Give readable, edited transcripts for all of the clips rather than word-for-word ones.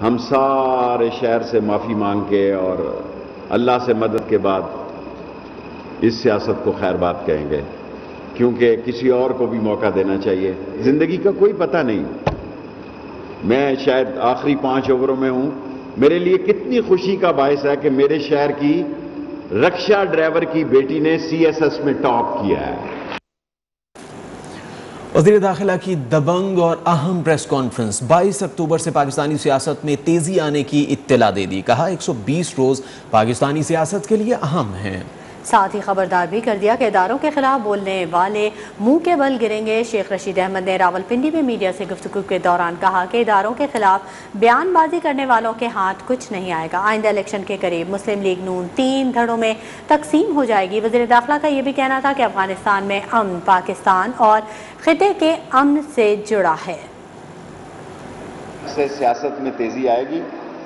ہم سارے شہر سے معافی مانگ کے اور اللہ سے مدد کے بعد اس سیاست کو خیر بات کہیں گے، کیونکہ کسی اور کو بھی موقع دینا چاہیے۔ زندگی کا کوئی پتہ نہیں، میں شاید آخری 5 اووروں میں ہوں، میرے لیے کتنی خوشی کا باعث ہے کہ میرے شہر کی رکشا ڈرائیور کی بیٹی نے CSS میں ٹاپ کیا ہے۔ وزیر داخلہ کی دبنگ اور اہم پریس کانفرنس 22 اکتوبر سے پاکستانی سیاست میں تیزی آنے کی اطلاع دے دی، کہا 120 روز پاکستانی سیاست کے لیے اہم ہیں۔ ساتھ ہی خبردار بھی کر دیا کہ اداروں کے خلاف بولنے والے منہ کے بل گریں گے۔ شیخ رشید احمد نے راولپنڈی میں میڈیا سے گفتگو کے دوران کہا کہ اداروں کے خلاف بیان بازی کرنے والوں کے ہاتھ کچھ نہیں آئے گا۔ آئندہ الیکشن کے قریب مسلم لیگ نون 3 دھڑوں میں تقسیم ہو جائے گی۔ وزیر داخلہ کا یہ بھی کہنا تھا کہ افغانستان میں امن پاکستان اور خطے کے امن سے جڑا ہے۔ سے سیاست میں تیزی آئے گی،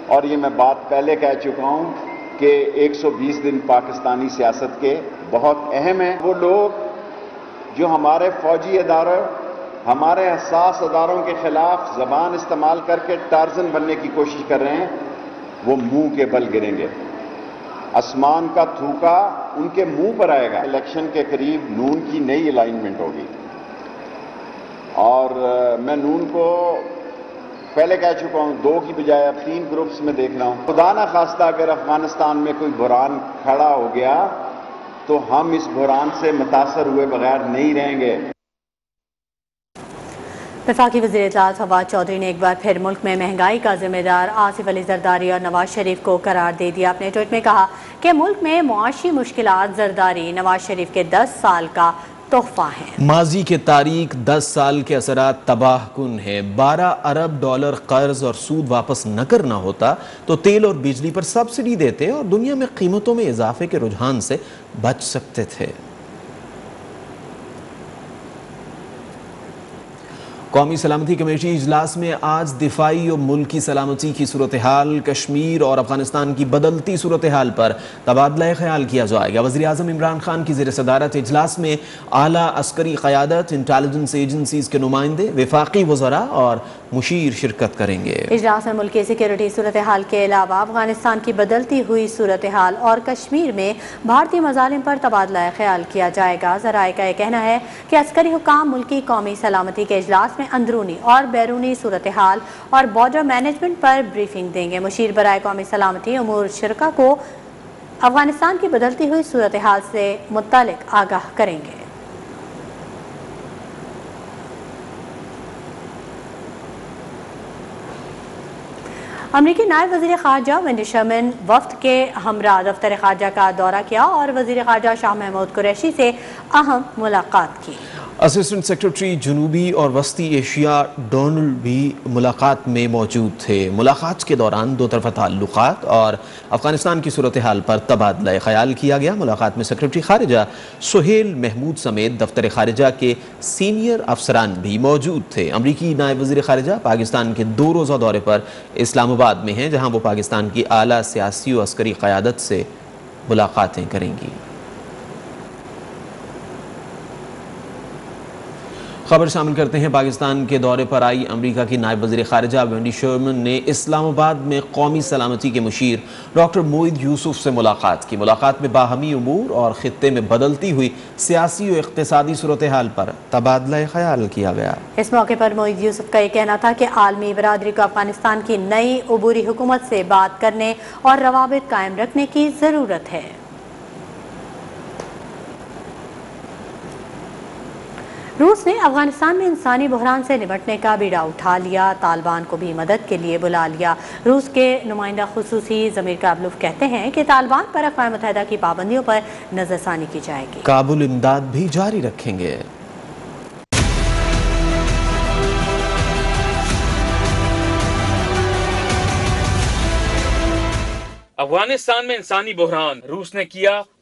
اور یہ میں بات پہلے کہہ چکا ہوں کہ 120 دن پاکستانی سیاست کے بہت اہم ہیں۔ وہ لوگ جو ہمارے فوجی اداروں، ہمارے حساس اداروں کے خلاف زبان استعمال کر کے ٹارزن بننے کی کوشش کر رہے ہیں، وہ منہ کے بل گریں گے۔ آسمان کا تھوکا ان کے منہ پر آئے گا۔ الیکشن کے قریب نون کی نئی الائنمنٹ ہوگی، اور میں نون کو پہلے کہہ چکا ہوں 2 کی بجائے اب 3 گروپس میں دیکھ رہا ہوں۔ خدا نہ خواستہ اگر افغانستان میں کوئی بحران کھڑا ہو گیا تو ہم اس بحران سے متاثر ہوئے بغیر نہیں رہیں گے۔ وفاقی وزیر اطلاعات فواد چودھری نے ایک بار پھر ملک میں مہنگائی کا ذمہ دار آصف علی زرداری اور نواز شریف کو قرار دے دیا۔ اپنے ٹویٹ میں کہا کہ ملک میں معاشی مشکلات زرداری نواز شریف کے 10 سال کا تحفہ ہیں۔ ماضی کے تاریک 10 سال کے اثرات تباہ کن ہیں۔ 12 ارب ڈالر قرض اور سود واپس نہ کرنا ہوتا تو تیل اور بجلی پر سبسڈی دیتے اور دنیا میں قیمتوں میں اضافے کے رجحان سے بچ سکتے تھے۔ قومی سلامتی کمیٹی اجلاس میں آج دفاعی اور ملکی سلامتی کی صورتحال، کشمیر اور افغانستان کی بدلتی صورتحال پر تبادلہ خیال کیا جائے گا۔ وزیر اعظم عمران خان کی زیر صدارت اجلاس میں اعلیٰ عسکری قیادت، انٹیلیجنس ایجنسیز کے نمائندے، وفاقی وزراء اور مشیر شرکت کریں گے۔ اجلاس میں ملکی سیکیورٹی صورتحال کے علاوہ افغانستان کی بدلتی ہوئی صورتحال اور کشمیر میں بھارتی مظالم پر تبادلہ خیال کیا جائے گا۔ ذرائع کا یہ کہنا ہے کہ عسکری حکام ملکی قومی سلامتی کے اجلاس میں اندرونی اور بیرونی صورتحال اور بارڈر مینجمنٹ پر بریفنگ دیں گے۔ مشیر برائے قومی سلامتی امور شرکا کو افغانستان کی بدلتی ہوئی صورتحال سے متعلق آگاہ کریں گے۔ امریکی نائب وزیر خارجہ وینڈی شرمن وفد کے ہمراہ دفتر خارجہ کا دورہ کیا اور وزیر خارجہ شاہ محمود قریشی سے اہم ملاقات کی۔ اسسٹنٹ سیکرٹری جنوبی اور وسطی ایشیا ڈونلڈ بھی ملاقات میں موجود تھے۔ ملاقات کے دوران دو طرفہ تعلقات اور افغانستان کی صورتحال پر تبادلہ خیال کیا گیا۔ ملاقات میں سیکرٹری خارجہ سہیل محمود سمیت دفتر خارجہ کے سینئر افسران بھی موجود تھے۔ امریکی نائب وزیر خارجہ پاکستان کے 2 روزہ دورے پر اسلام آباد میں ہیں، جہاں وہ پاکستان کی اعلیٰ سیاسی و عسکری قیادت سے ملاقاتیں کریں گی۔ خبر شامل کرتے ہیں۔ پاکستان کے دورے پر آئی امریکہ کی نائب وزیر خارجہ وینڈی شرمن نے اسلام آباد میں قومی سلامتی کے مشیر ڈاکٹر موئید یوسف سے ملاقات کی۔ ملاقات میں باہمی امور اور خطے میں بدلتی ہوئی سیاسی و اقتصادی صورتحال پر تبادلہ خیال کیا گیا۔ اس موقع پر موئید یوسف کا یہ کہنا تھا کہ عالمی برادری کو افغانستان کی نئی عبوری حکومت سے بات کرنے اور روابط قائم رکھنے کی ضرورت ہے۔ روس نے افغانستان میں انسانی بحران سے نمٹنے کا بیڑا اٹھا لیا، طالبان کو بھی مدد کے لیے بلا لیا۔ روس کے نمائندہ خصوصی ضمیر کابلوف کہتے ہیں کہ طالبان پر اقوام متحدہ کی پابندیوں پر نظر ثانی کی جائے گی۔ کابل امداد بھی جاری رکھیں گے۔ افغانستان میں انسانی بحران، روس نے کیا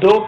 2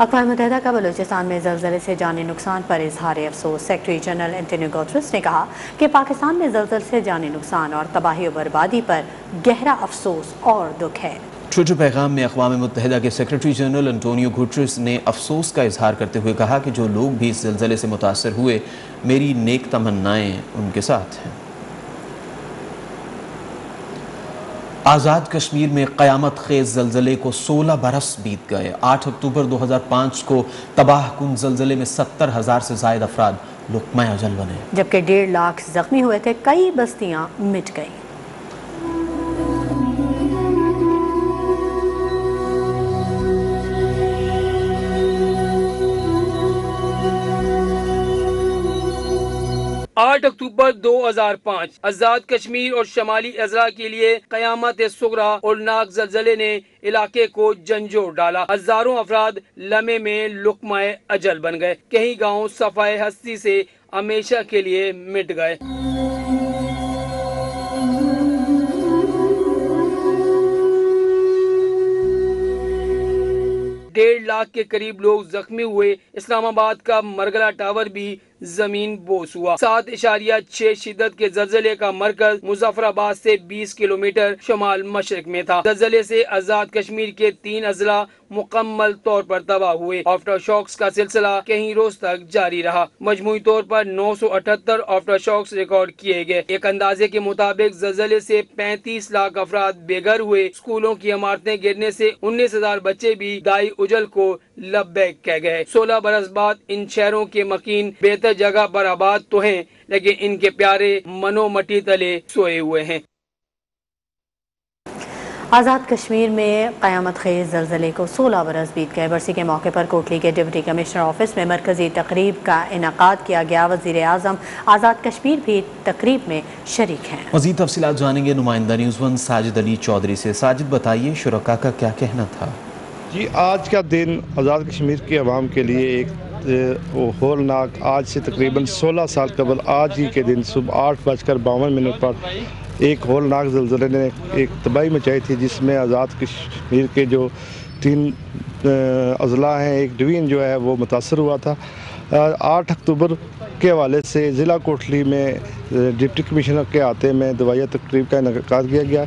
اقوام متحدہ کا بلوچستان میں زلزلے سے جانی نقصان پر اظہار افسوس۔ سیکرٹری جنرل اینٹونیو گوتریس نے کہا کہ پاکستان میں زلزلے سے جانی نقصان اور تباہی و بربادی پر گہرا افسوس اور دکھ ہے۔ ٹویٹر پیغام میں اقوام متحدہ کے سیکرٹری جنرل انٹونیو گوٹریس نے افسوس کا اظہار کرتے ہوئے کہا کہ جو لوگ بھی اس زلزلے سے متاثر ہوئے، میری نیک تمنائیں ان کے ساتھ ہیں۔ آزاد کشمیر میں قیامت خیز زلزلے کو 16 برس بیت گئے۔ 8 اکتوبر 2005 کو تباہ کن زلزلے میں 70,000 سے زائد افراد لقمہ اجل بنے، جبکہ 1.5 لاکھ زخمی ہوئے تھے۔ کئی بستیاں مٹ گئیں۔ آٹھ اکتوبر 2005 آزاد کشمیر اور شمالی اضلاع کے لیے قیامت صغریٰ اور ناک زلزلے نے علاقے کو جھنجھوڑ ڈالا۔ ہزاروں افراد لمحے میں لقمہ اجل بن گئے۔ کئی گاؤں صفائے ہستی سے ہمیشہ کے لیے مٹ گئے۔ 1.5 لاکھ کے قریب لوگ زخمی ہوئے۔ اسلام آباد کا مرگلہ ٹاور بھی زمین بوس ہوا۔ 7.6 شدت کے زلزلے کا مرکز مظفر آباد سے 20 کلومیٹر شمال مشرق میں تھا۔ زلزلے سے آزاد کشمیر کے 3 اضلاع مکمل طور پر تباہ ہوئے۔ آفٹر شاکس کا سلسلہ کئی روز تک جاری رہا۔ مجموعی طور پر 978 آفٹر شاکس ریکارڈ کیے گئے۔ ایک اندازے کے مطابق زلزلے سے 35 لاکھ افراد بے گھر ہوئے۔ اسکولوں کی عمارتیں گرنے سے 19,000 بچے بھی دائی اجل کو لبیک کہہ گئے۔ 16 برس بعد ان شہروں کے مکین بہتر جگہ پر آباد تو ہیں، لیکن ان کے پیارے منو مٹی تلے سوئے ہوئے ہیں۔ آزاد کشمیر میں قیامت خیز زلزلے کو 16 برس بیت گئے۔ برسی کے موقع پر کوٹلی کے ڈپٹی کمشنر آفس میں مرکزی تقریب کا انعقاد کیا گیا۔ وزیر اعظم آزاد کشمیر بھی تقریب میں شریک ہیں۔ مزید تفصیلات جانیں گے نمائندہ نیوز ون ساجد علی چودھری سے۔ ساجد، بتائیے شرکاء کا کیا کہنا تھا؟ جی، آج کا دن آزاد کشمیر کے عوام کے لیے ایک ہولناک، آج سے تقریباً 16 سال قبل آج ہی کے دن صبح 8:52 پر ایک ہولناک زلزلے نے ایک تباہی مچائی تھی، جس میں آزاد کشمیر کے جو 3 اضلاع ہیں، ایک ڈویژن جو ہے وہ متاثر ہوا تھا۔ 8 اکتوبر کے حوالے سے ضلع کوٹلی میں ڈپٹی کمشنر کے احاطے میں دعائیہ تقریب کا انعقاد کیا گیا۔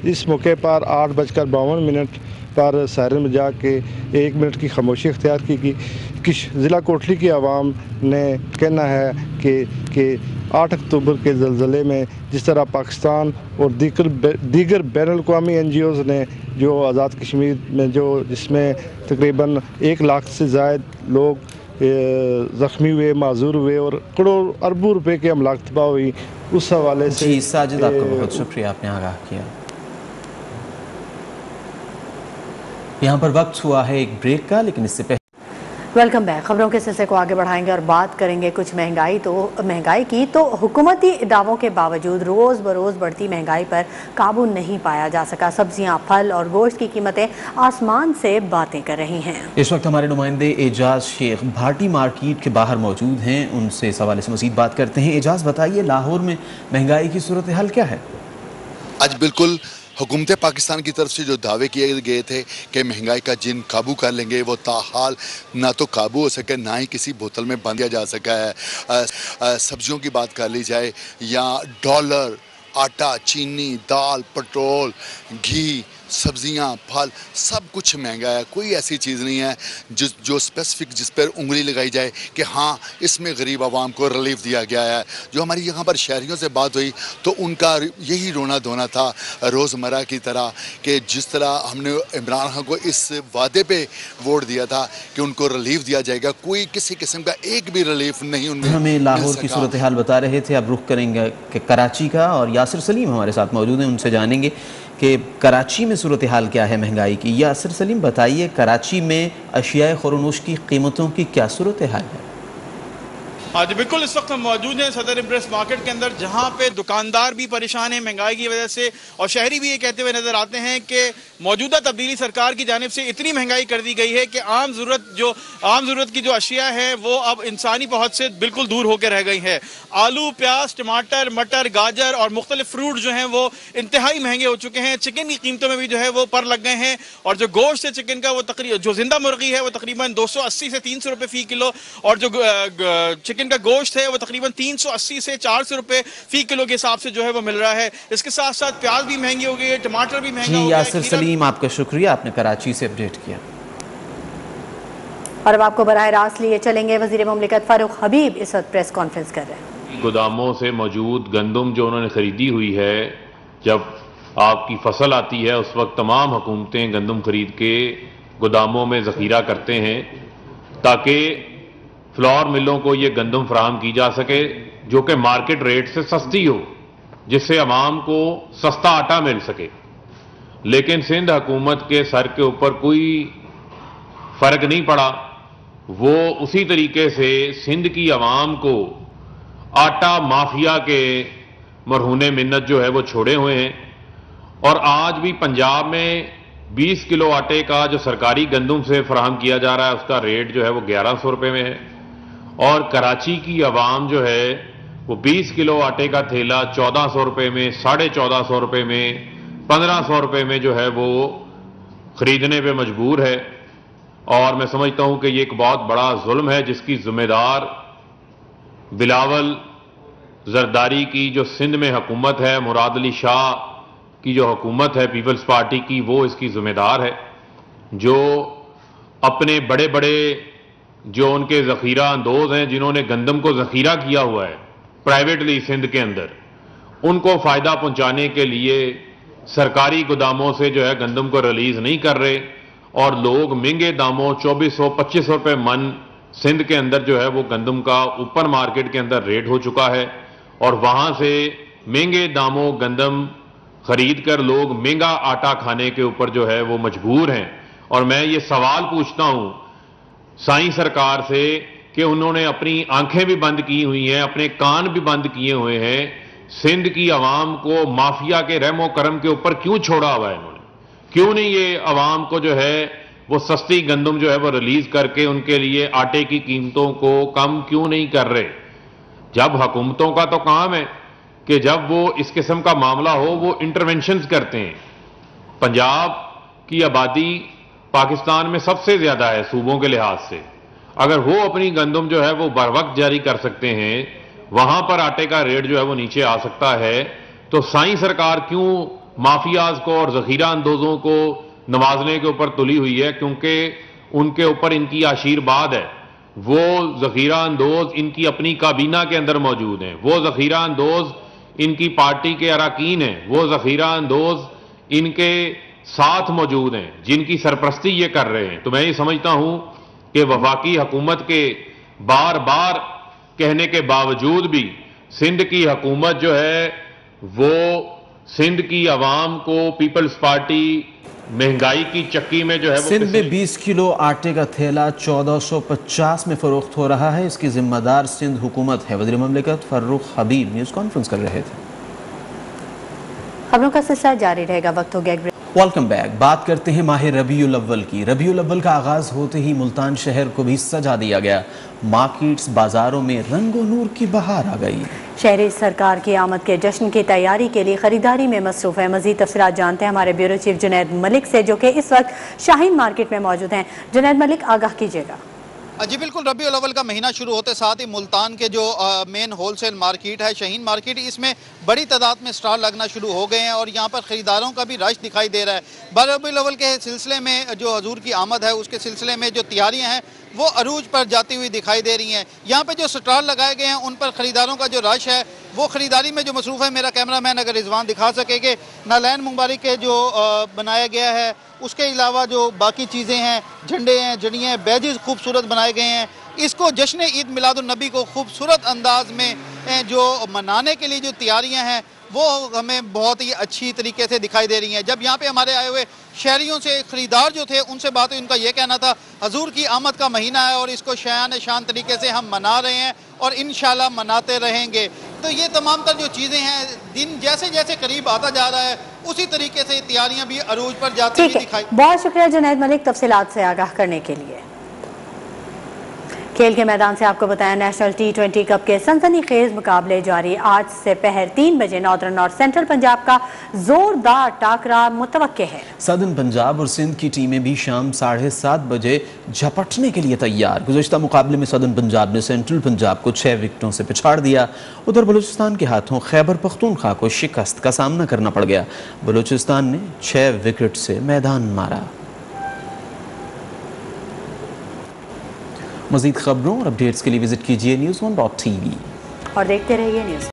اس موقع پر 8:52 پر سائرن بجا کے 1 منٹ کی خاموشی اختیار کی گئی۔ ضلع کوٹلی کی عوام نے کہنا ہے کہ 8 اکتوبر کے زلزلے میں جس طرح پاکستان اور دیگر بین الاقوامی NGOs نے جو آزاد کشمیر میں جس میں تقریباً 1 لاکھ سے زائد لوگ زخمی ہوئے، معذور ہوئے اور کروڑوں اربوں روپے کے املاک تباہ ہوئی، اس حوالے سے جی ساجد، آپ کا بہت شکریہ، آپ نے آگاہ کیا۔ یہاں پر وقت ہوا ہے ایک بریک کا، لیکن اس سے پہلے ویلکم بیک۔ خبروں کے سلسلے کو آگے بڑھائیں گے اور بات کریں گے کچھ مہنگائی کی۔ تو حکومتی دعووں کے باوجود روز بروز بڑھتی مہنگائی پر قابو نہیں پایا جا سکا۔ سبزیاں، پھل اور گوشت کی قیمتیں آسمان سے باتیں کر رہی ہیں۔ اس وقت ہمارے نمائندے اعجاز شیخ بھاٹی مارکیٹ کے باہر موجود ہیں، ان سے اس حوالے سے مزید بات کرتے ہیں۔ اعجاز، بتائیے لاہور میں مہنگائی کی صورتحال کیا ہے؟ آج بالکل حکومت پاکستان کی طرف سے جو دعوے کیے گئے تھے کہ مہنگائی کا جن قابو کر لیں گے، وہ تاحال نہ تو قابو ہو سکے، نہ ہی کسی بوتل میں بند کیا جا سکا ہے۔ سبزیوں کی بات کر لی جائے یا ڈالر، آٹا، چینی، دال، پٹرول، گھی، سبزیاں، پھل، سب کچھ مہنگا ہے۔ کوئی ایسی چیز نہیں ہے جو اسپیسیفک جس پر انگلی لگائی جائے کہ ہاں اس میں غریب عوام کو ریلیف دیا گیا ہے۔ جو ہماری یہاں پر شہریوں سے بات ہوئی تو ان کا یہی رونا دھونا تھا روزمرہ کی طرح، کہ جس طرح ہم نے عمران خان کو اس وعدے پہ ووٹ دیا تھا کہ ان کو ریلیف دیا جائے گا، کوئی کسی قسم کا ایک بھی ریلیف نہیں ان میں ہمیں لاہور کی صورتحال بتا رہے تھے۔ اب رخ کریں گے کہ کراچی کا، اور یاسر سلیم ہمارے ساتھ موجود ہیں، ان سے جانیں گے کہ کراچی میں صورتحال کیا ہے مہنگائی کی۔ یاسر سلیم، بتائیے کراچی میں اشیاء خور و نوش کی قیمتوں کی کیا صورتحال ہے؟ ہاں جی بالکل، اس وقت ہم موجود ہیں صدر امپریس مارکیٹ کے اندر، جہاں پہ دکاندار بھی پریشان ہیں مہنگائی کی وجہ سے، اور شہری بھی یہ کہتے ہوئے نظر آتے ہیں کہ موجودہ تبدیلی سرکار کی جانب سے اتنی مہنگائی کر دی گئی ہے کہ عام ضرورت کی جو اشیاء ہیں وہ اب انسانی پہنچ سے بالکل دور ہو کے رہ گئی ہیں۔ آلو، پیاز، ٹماٹر، مٹر، گاجر اور مختلف فروٹ جو ہیں وہ انتہائی مہنگے ہو چکے ہیں۔ چکن کی قیمتوں میں بھی جو ہے وہ پر لگ گئے ہیں، اور جو گوشت ہے چکن کا وہ جو زندہ مرغی ہے وہ تقریباً 280 سے 300 روپے فی کلو، اور جو چکن کا گوشت ہے وہ تقریباً 380 سے 400 روپے فی کلو کے حساب سے جو ہے وہ مل رہا ہے۔ اس کے ساتھ ساتھ پیاز بھی مہنگی ہو گئی ہے، ٹماٹر بھی مہنگا ہو گیا ہے۔ یاسر سلیم، آپ کا شکریہ، آپ نے کراچی سے اپڈیٹ کیا۔ اور اب آپ کو براہ راست لیے چلیں گے، وزیر مملکت فاروق حبیب اس وقت پریس کانفرنس کر رہے ہیں۔ گوداموں سے موجود گندم جو انہوں نے خریدی ہوئی ہے، جب آپ کی فصل آتی ہے اس وقت تمام حکومتیں گندم خرید کے گوداموں میں ذخیرہ کرتے ہیں تاکہ فلور ملوں کو یہ گندم فراہم کی جا سکے جو کہ مارکیٹ ریٹ سے سستی ہو، جس سے عوام کو سستا آٹا مل سکے۔ لیکن سندھ حکومت کے سر کے اوپر کوئی فرق نہیں پڑا، وہ اسی طریقے سے سندھ کی عوام کو آٹا مافیا کے مرہون منت جو ہے وہ چھوڑے ہوئے ہیں۔ اور آج بھی پنجاب میں 20 کلو آٹے کا جو سرکاری گندم سے فراہم کیا جا رہا ہے اس کا ریٹ جو ہے وہ 1100 روپے میں ہے، اور کراچی کی عوام جو ہے وہ 20 کلو آٹے کا تھیلا 1400 روپے میں، 1450 روپے میں، 1500 روپے میں جو ہے وہ خریدنے پہ مجبور ہے۔ اور میں سمجھتا ہوں کہ یہ ایک بہت بڑا ظلم ہے جس کی ذمہ دار بلاول زرداری کی جو سندھ میں حکومت ہے، مراد علی شاہ کی جو حکومت ہے پیپلز پارٹی کی، وہ اس کی ذمہ دار ہے، جو اپنے بڑے بڑے جو ان کے ذخیرہ اندوز ہیں جنہوں نے گندم کو ذخیرہ کیا ہوا ہے پرائیویٹلی سندھ کے اندر، ان کو فائدہ پہنچانے کے لیے سرکاری گوداموں سے جو ہے گندم کو ریلیز نہیں کر رہے، اور لوگ مہنگے داموں 2400-2500 روپے من سندھ کے اندر جو ہے وہ گندم کا اوپن مارکیٹ کے اندر ریٹ ہو چکا ہے، اور وہاں سے مہنگے داموں گندم خرید کر لوگ مہنگا آٹا کھانے کے اوپر جو ہے وہ مجبور ہیں۔ اور میں یہ سوال پوچھتا ہوں سائیں سرکار سے کہ انہوں نے اپنی آنکھیں بھی بند کی ہوئی ہیں، اپنے کان بھی بند کیے ہوئے ہیں، سندھ کی عوام کو مافیا کے رحم و کرم کے اوپر کیوں چھوڑا ہوا ہے؟ انہوں نے کیوں نہیں یہ عوام کو جو ہے وہ سستی گندم جو ہے وہ ریلیز کر کے ان کے لیے آٹے کی قیمتوں کو کم کیوں نہیں کر رہے؟ جب حکومتوں کا تو کام ہے کہ جب وہ اس قسم کا معاملہ ہو وہ انٹرونشنز کرتے ہیں۔ پنجاب کی آبادی پاکستان میں سب سے زیادہ ہے صوبوں کے لحاظ سے، اگر وہ اپنی گندم جو ہے وہ بر وقت جاری کر سکتے ہیں، وہاں پر آٹے کا ریٹ جو ہے وہ نیچے آ سکتا ہے، تو سائیں سرکار کیوں مافیاز کو اور ذخیرہ اندوزوں کو نوازنے کے اوپر تلی ہوئی ہے؟ کیونکہ ان کے اوپر ان کی آشیرواد ہے، وہ ذخیرہ اندوز ان کی اپنی کابینہ کے اندر موجود ہیں، وہ ذخیرہ اندوز ان کی پارٹی کے اراکین ہیں، وہ ذخیرہ اندوز ان کے ساتھ موجود ہیں جن کی سرپرستی یہ کر رہے ہیں۔ تو میں یہ سمجھتا ہوں کہ وفاقی حکومت کے بار بار کہنے کے باوجود بھی سندھ کی حکومت جو ہے وہ سندھ کی عوام کو پیپلز پارٹی مہنگائی کی چکی میں جو ہے سندھ میں 20 کلو آٹے کا تھیلا 1450 میں فروخت ہو رہا ہے، اس کی ذمہ دار سندھ حکومت ہے۔ وزیر مملکت فاروق حبیب نیوز کانفرنس کر رہے تھے۔ خبروں کا سلسلہ جاری رہے گا، وقت ہو گیا ایک ویلکم بیک۔ بات کرتے ہیں ماہ ربیع الاول کی۔ ربیع الاول کا آغاز ہوتے ہی ملتان شہر کو بھی سجا دیا گیا، مارکیٹس بازاروں میں رنگ و نور کی بہار آ گئی۔ شہری سرکار کی آمد کے جشن کی تیاری کے لیے خریداری میں مصروف ہے۔ مزید تفصیلات جانتے ہیں ہمارے بیورو چیف جنید ملک سے، جو کہ اس وقت شاہین مارکیٹ میں موجود ہیں۔ جنید ملک، آگاہ کیجیے گا۔ جی بالکل، ربیع الاول کا مہینہ شروع ہوتے ساتھ ہی ملتان کے جو مین ہول سیل مارکیٹ ہے شاہین مارکیٹ، اس میں بڑی تعداد میں سٹال لگنا شروع ہو گئے ہیں اور یہاں پر خریداروں کا بھی رش دکھائی دے رہا ہے۔ ربیع الاول کے سلسلے میں جو حضور کی آمد ہے اس کے سلسلے میں جو تیاریاں ہیں وہ عروج پر جاتی ہوئی دکھائی دے رہی ہیں۔ یہاں پہ جو سٹال لگائے گئے ہیں ان پر خریداروں کا جو رش ہے وہ خریداری میں جو مصروف ہے، میرا کیمرہ مین اگر رضوان دکھا سکے کہ نالین مبارک کے جو بنایا گیا ہے، اس کے علاوہ جو باقی چیزیں ہیں، جھنڈے ہیں، جڑیاں ہیں، بیجز خوبصورت بنائے گئے ہیں۔ اس کو جشن عید میلاد النبی کو خوبصورت انداز میں جو منانے کے لیے جو تیاریاں ہیں وہ ہمیں بہت ہی اچھی طریقے سے دکھائی دے رہی ہیں۔ جب یہاں پہ ہمارے آئے ہوئے شہریوں سے خریدار جو تھے ان سے بات ہوئی، ان کا یہ کہنا تھا حضور کی آمد کا مہینہ ہے اور اس کو شایان شان طریقے سے ہم منا رہے ہیں اور انشاءاللہ مناتے رہیں گے۔ تو یہ تمام تر جو چیزیں ہیں، دن جیسے جیسے قریب آتا جا رہا ہے اسی طریقے سے تیاریاں بھی عروج پر جاتی ہوئی دکھائی۔ بہت شکریہ جنید ملک تفصیلات سے آگاہ کرنے کے لیے۔ کھیل کے میدان سے آپ کو بتایا نیشنل T20 کپ کے سنسنی خیز مقابلے جاری۔ آج سے پہر 3 بجے ناردرن اور سینٹرل پنجاب کا زوردار ٹاکرا متوقع ہے۔ سدرن پنجاب اور سندھ کی ٹیمیں بھی شام 7:30 بجے جھپٹنے کے لیے تیار۔ گزشتہ مقابلے میں سدرن پنجاب نے سینٹرل پنجاب کو 6 وکٹوں سے پچھاڑ دیا۔ ادھر بلوچستان کے ہاتھوں خیبر پختونخوا کو شکست کا سامنا کرنا پڑ گیا۔ بلوچستان نے 6 وکٹ سے میدان مارا۔ مزید خبروں اور اپڈیٹس کے لیے وزٹ کیجیے news1.tv اور دیکھتے رہیے نیوز